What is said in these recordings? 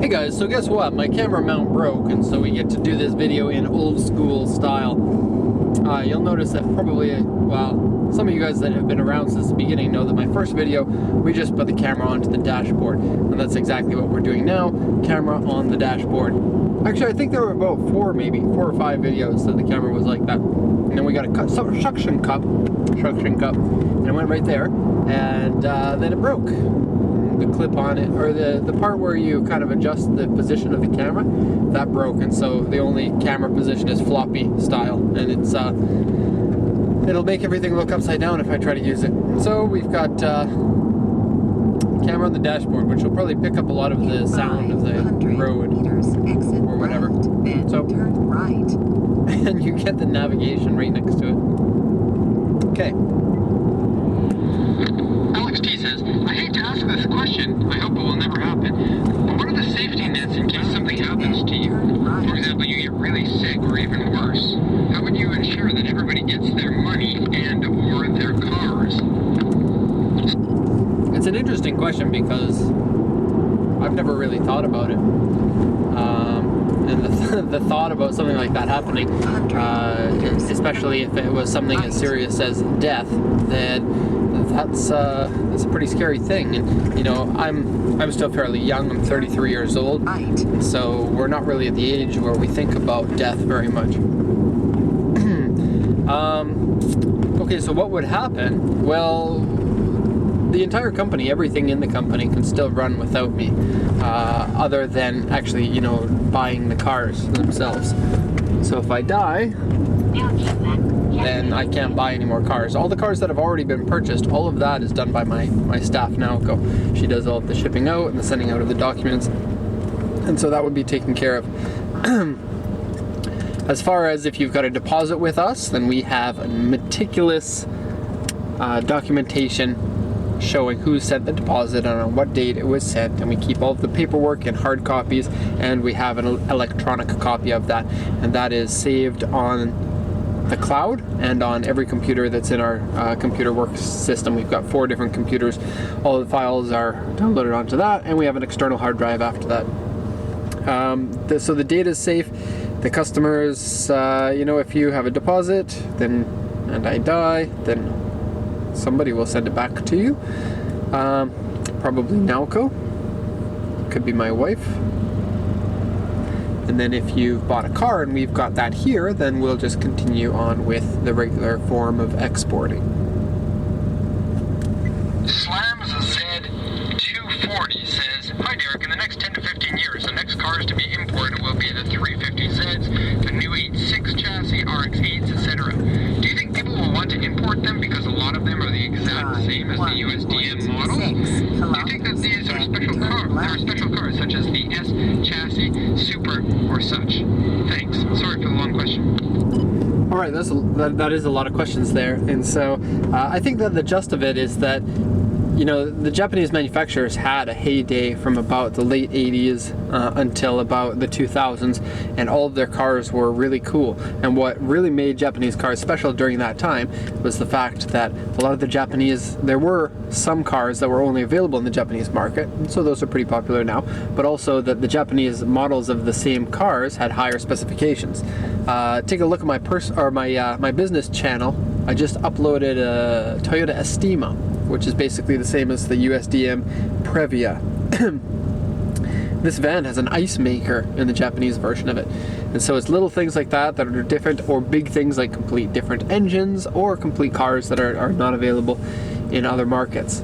Hey guys, so guess what? My camera mount broke, and so we get to do this video in old school style. You'll notice that probably, well, some of you guys that have been around since the beginning know that my first video, we just put the camera onto the dashboard. And that's exactly what we're doing now, camera on the dashboard. Actually, I think there were about four or five videos that the camera was like that. And then we got a suction cup, and it went right there, and then it broke. The clip on it, or the part where you kind of adjust the position of the camera, that broke, and so the only camera position is floppy style, and it's it'll make everything look upside down if I try to use it. So we've got camera on the dashboard, which will probably pick up a lot of the sound of the road or whatever. So turn right, and you get the navigation right next to it. Okay. Alex T says, I hate to ask this question, I hope it will never happen, but what are the safety nets in case something happens to you? For example, you get really sick or even worse. How would you ensure that everybody gets their money and or their cars? It's an interesting question because I've never really thought about it. And the thought about something like that happening, especially if it was something as serious as death, then that's a pretty scary thing. And you know, I'm still fairly young. I'm 33 years old, so we're not really at the age where we think about death very much. Okay, so what would happen? Well, the entire company, everything in the company can still run without me, other than actually, you know, buying the cars themselves. So if I die, then I can't buy any more cars. All the cars that have already been purchased, all of that is done by my staff Naoko. She does all of the shipping out and the sending out of the documents, and so that would be taken care of. As far as if you've got a deposit with us, then we have a meticulous documentation showing who sent the deposit and on what date it was sent, and we keep all of the paperwork in hard copies, and we have an electronic copy of that, and that is saved on the cloud and on every computer that's in our computer work system. We've got 4 different computers. All the files are downloaded onto that, and we have an external hard drive after that. So the data is safe. The customers, you know, if you have a deposit, then and I die, then somebody will send it back to you. Probably Naoko. Could be my wife. And then if you've bought a car and we've got that here, then we'll just continue on with the regular form of exporting. Slams Z240 says, hi Derek, in the next 10 to 15 years, the next cars to be imported will be the 350Zs, the new 86 chassis, RX-8s, etc. Do you think people will want to import them because a lot of them are the exact same as the USDM models? Do you think that these are special cars? There are special cars such as the S chassis, Super, or such? Thanks. Sorry for the long question. All right, that is a lot of questions there, and so I think that the gist of it is that, you know, the Japanese manufacturers had a heyday from about the late 80s until about the 2000s, and all of their cars were really cool. And what really made Japanese cars special during that time was the fact that a lot of the Japanese, there were some cars that were only available in the Japanese market, so those are pretty popular now, but also that the Japanese models of the same cars had higher specifications. Take a look at my my business channel. I just uploaded a Toyota Estima, which is basically the same as the USDM Previa. This van has an ice maker in the Japanese version of it. And so it's little things like that are different, or big things like complete different engines, or complete cars that are not available in other markets.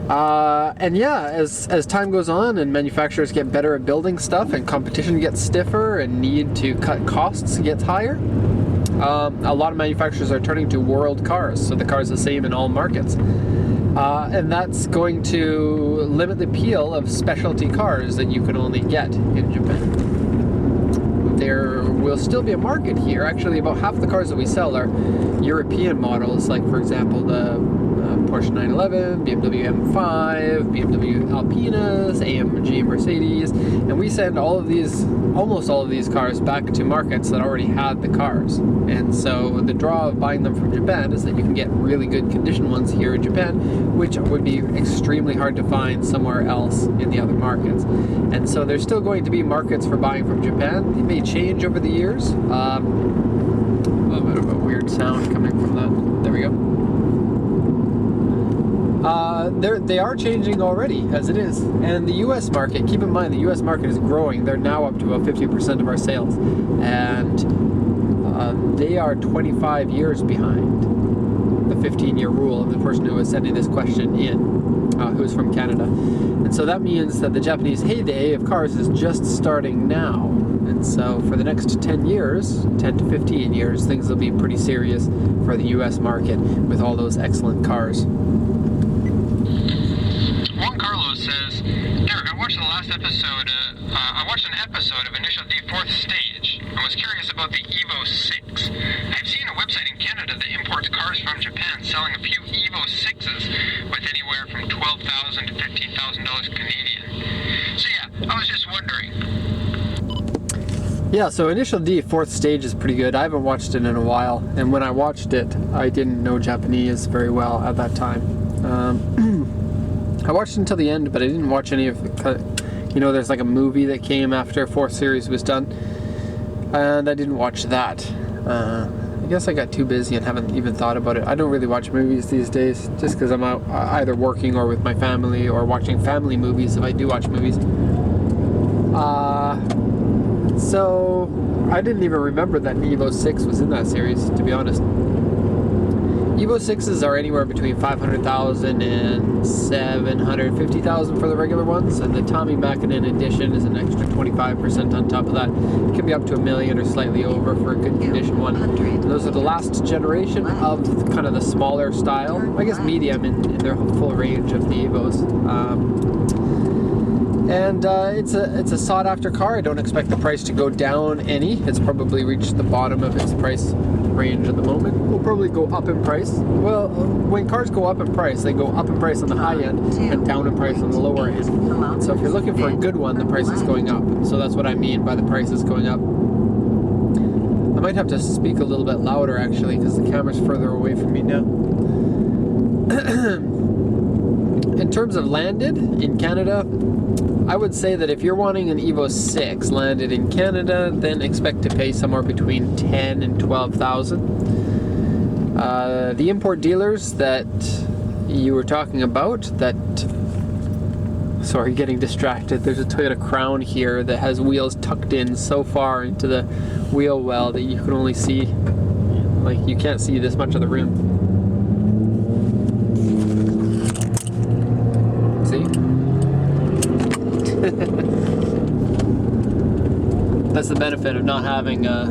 And yeah, as time goes on and manufacturers get better at building stuff and competition gets stiffer and need to cut costs gets higher, a lot of manufacturers are turning to world cars, so the car is the same in all markets. And that's going to limit the appeal of specialty cars that you can only get in Japan. There will still be a market here. Actually, about half the cars that we sell are European models, like for example the Porsche 911, BMW M5, BMW Alpinas, AMG Mercedes, And we send almost all of these cars back to markets that already had the cars. And so the draw of buying them from Japan is that you can get really good condition ones here in Japan, which would be extremely hard to find somewhere else in the other markets. And so there's still going to be markets for buying from Japan. They may change over the years. A little bit of a weird sound coming from that. There we go. They are changing already, as it is. And the U.S. market, keep in mind, the U.S. market is growing. They're now up to about 50% of our sales. And they are 25 years behind the 15-year rule of the person who was sending this question in, who's from Canada. And so that means that the Japanese heyday of cars is just starting now. And so for the next 10 years, 10 to 15 years, things will be pretty serious for the U.S. market with all those excellent cars. Juan Carlos says, Derek, I watched an episode of Initial D Fourth Stage. I was curious about the Evo 6. I've seen a website in Canada that imports cars from Japan selling a few Evo 6s with anywhere from $12,000 to $15,000 Canadian. So yeah, I was just wondering. Yeah, so Initial D Fourth Stage is pretty good. I haven't watched it in a while, and when I watched it, I didn't know Japanese very well at that time. I watched until the end, but I didn't watch any of it. You know, there's like a movie that came after 4th series was done, and I didn't watch that. I guess I got too busy and haven't even thought about it. I don't really watch movies these days, just because I'm out either working or with my family, or watching family movies if I do watch movies. So I didn't even remember that Evo 6 was in that series, to be honest. Evo 6s are anywhere between 500,000 and 750,000 for the regular ones, and the Tommy Mackinnon edition is an extra 25% on top of that. It can be up to $1 million or slightly over for a good condition one. And those are the last generation of kind of the smaller style, I guess medium in their full range of the Evos. And it's a sought after car. I don't expect the price to go down any. It's probably reached the bottom of its price range at the moment. Will probably go up in price. Well, when cars go up in price, they go up in price on the high end and down in price on the lower end. So if you're looking for a good one, the price is going up. So that's what I mean by the price is going up. I might have to speak a little bit louder actually, because the camera's further away from me now. In terms of landed in Canada, I would say that if you're wanting an Evo 6 landed in Canada, then expect to pay somewhere between $10,000 and $12,000. The import dealers that you were talking about, sorry, getting distracted. There's a Toyota Crown here that has wheels tucked in so far into the wheel well that you can only see, like, you can't see this much of the rim. That's the benefit of not having a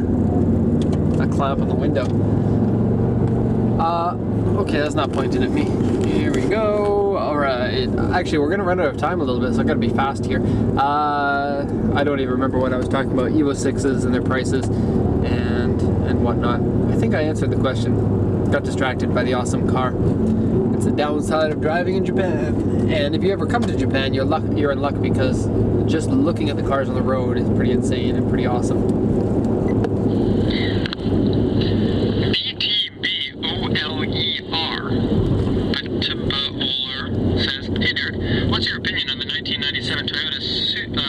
clamp on the window. Okay, that's not pointed at me. Here we go. Alright. Actually, we're going to run out of time a little bit, so I've got to be fast here. I don't even remember what I was talking about. Evo 6s and their prices and whatnot. I think I answered the question. Got distracted by the awesome car. It's the downside of driving in Japan. And if you ever come to Japan, you're in luck, because just looking at the cars on the road is pretty insane and pretty awesome. BTBOLER says, hey Derek, what's your opinion on the 1997 Toyota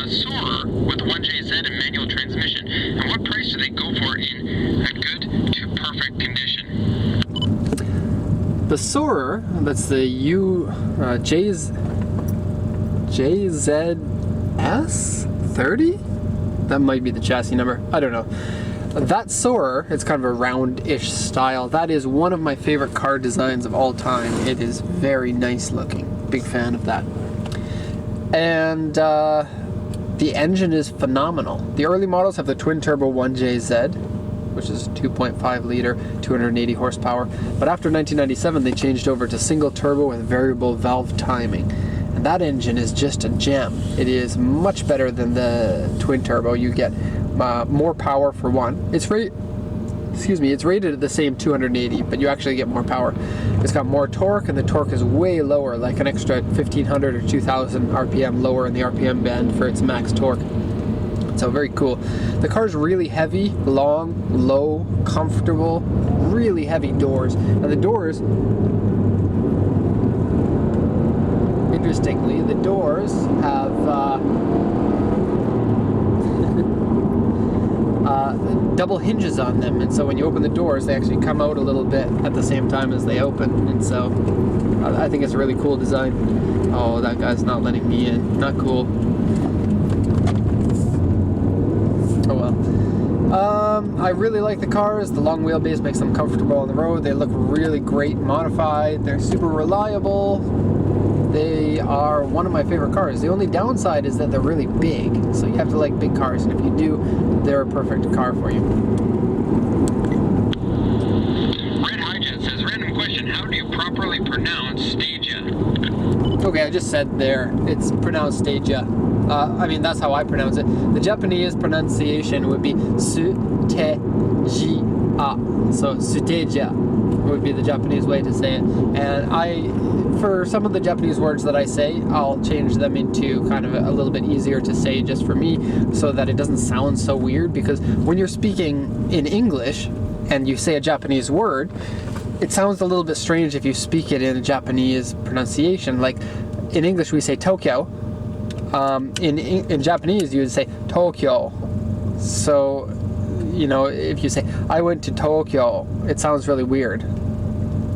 Soarer with 1JZ and manual transmission? And what price do they go for in a good to perfect condition? The Soarer, that's the JZS30? That might be the chassis number. I don't know. That Soarer, it's kind of a round-ish style. That is one of my favorite car designs of all time. It is very nice looking. Big fan of that. And the engine is phenomenal. The early models have the twin-turbo 1JZ, which is 2.5 liter, 280 horsepower. But after 1997, they changed over to single turbo with variable valve timing. And that engine is just a gem. It is much better than the twin turbo. You get more power for one. It's very excuse me, it's rated at the same 280, but you actually get more power. It's got more torque, and the torque is way lower, like an extra 1500 or 2000 RPM lower in the RPM band for its max torque. So very cool. The car's really heavy, long, low, comfortable, really heavy doors. And the doors, interestingly, the doors have double hinges on them, and so when you open the doors, they actually come out a little bit at the same time as they open, and so I think it's a really cool design. Oh, that guy's not letting me in. Not cool. Oh well. I really like the cars. The long wheelbase makes them comfortable on the road. They look really great modified. They're super reliable. They are one of my favorite cars. The only downside is that they're really big, so you have to like big cars, and if you do, they're a perfect car for you. Red Highjet says, random question, how do you properly pronounce Stadia? Okay, I just said there, it's pronounced Stadia. I mean, that's how I pronounce it. The Japanese pronunciation would be Suteja. So Suteja would be the Japanese way to say it. And for some of the Japanese words that I say, I'll change them into kind of a little bit easier to say just for me, so that it doesn't sound so weird, because when you're speaking in English and you say a Japanese word, it sounds a little bit strange if you speak it in a Japanese pronunciation. Like in English we say Tokyo. In Japanese you would say Tokyo. So, you know, if you say I went to Tokyo, it sounds really weird.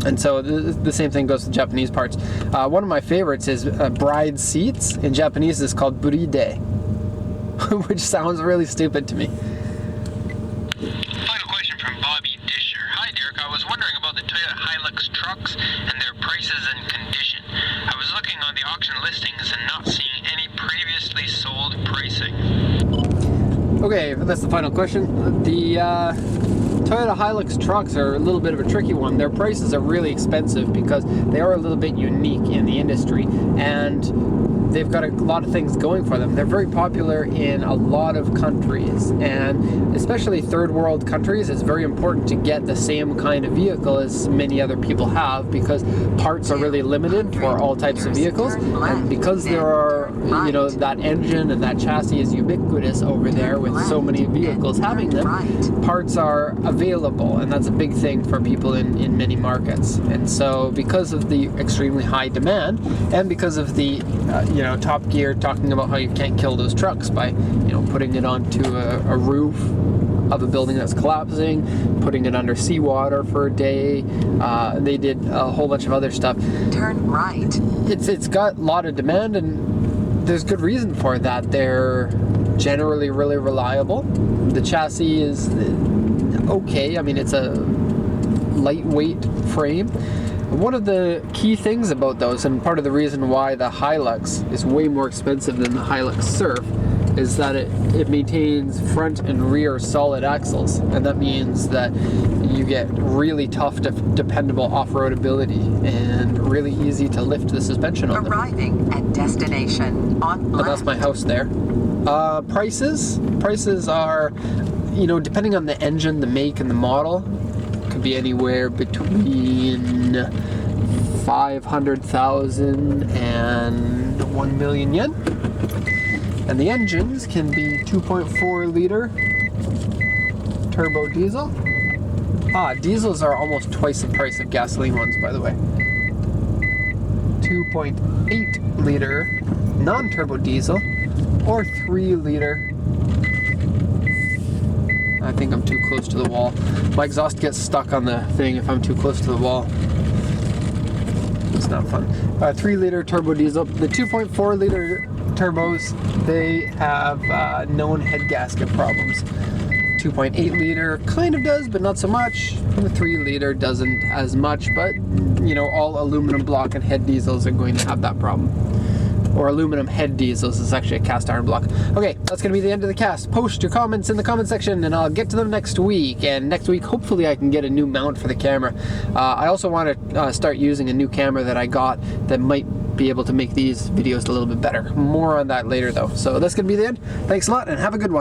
And so the same thing goes to Japanese parts. One of my favorites is bride seats. In Japanese it's called buride, which sounds really stupid to me. Final question from Bobby Disher. Hi Derek, I was wondering about the Toyota Hilux trucks and their prices and condition. I was looking on the auction listings and not seeing any previously sold pricing. Okay, that's the final question. The Toyota Hilux trucks are a little bit of a tricky one. Their prices are really expensive because they are a little bit unique in the industry, and they've got a lot of things going for them. They're very popular in a lot of countries, and especially third world countries, it's very important to get the same kind of vehicle as many other people have, because parts are really limited for all types of vehicles, and because there are, you know, that engine and that chassis is ubiquitous over there with so many vehicles having them, parts are available, and that's a big thing for people in many markets. And so because of the extremely high demand, and because of the you know, Top Gear talking about how you can't kill those trucks by, you know, putting it onto a roof of a building that's collapsing, putting it under seawater for a day. They did a whole bunch of other stuff. Turn right. It's got a lot of demand, and there's good reason for that. They're generally really reliable. The chassis is okay. I mean, it's a lightweight frame. One of the key things about those, and part of the reason why the Hilux is way more expensive than the Hilux Surf, is that it maintains front and rear solid axles, and that means that you get really tough, dependable off-road ability, and really easy to lift the suspension on them. Arriving at destination on left. And that's my house there. Prices are, you know, depending on the engine, the make, and the model, could be anywhere between 500,000 and 1 million yen. And the engines can be 2.4 liter turbo diesel. Diesels are almost twice the price of gasoline ones, by the way. 2.8 liter non-turbo diesel, or 3 liter. I think I'm too close to the wall. My exhaust gets stuck on the thing if I'm too close to the wall. It's not fun. 3 liter turbo diesel. The 2.4 liter turbos, they have known head gasket problems. 2.8 liter kind of does, but not so much. And the 3 liter doesn't as much, but you know, all aluminum block and head diesels are going to have that problem. Or aluminum head diesels is actually a cast iron block. Okay, that's going to be the end of the cast. Post your comments in the comment section and I'll get to them next week. And next week, hopefully I can get a new mount for the camera. I also want to start using a new camera that I got that might be able to make these videos a little bit better. More on that later though. So that's going to be the end. Thanks a lot and have a good one.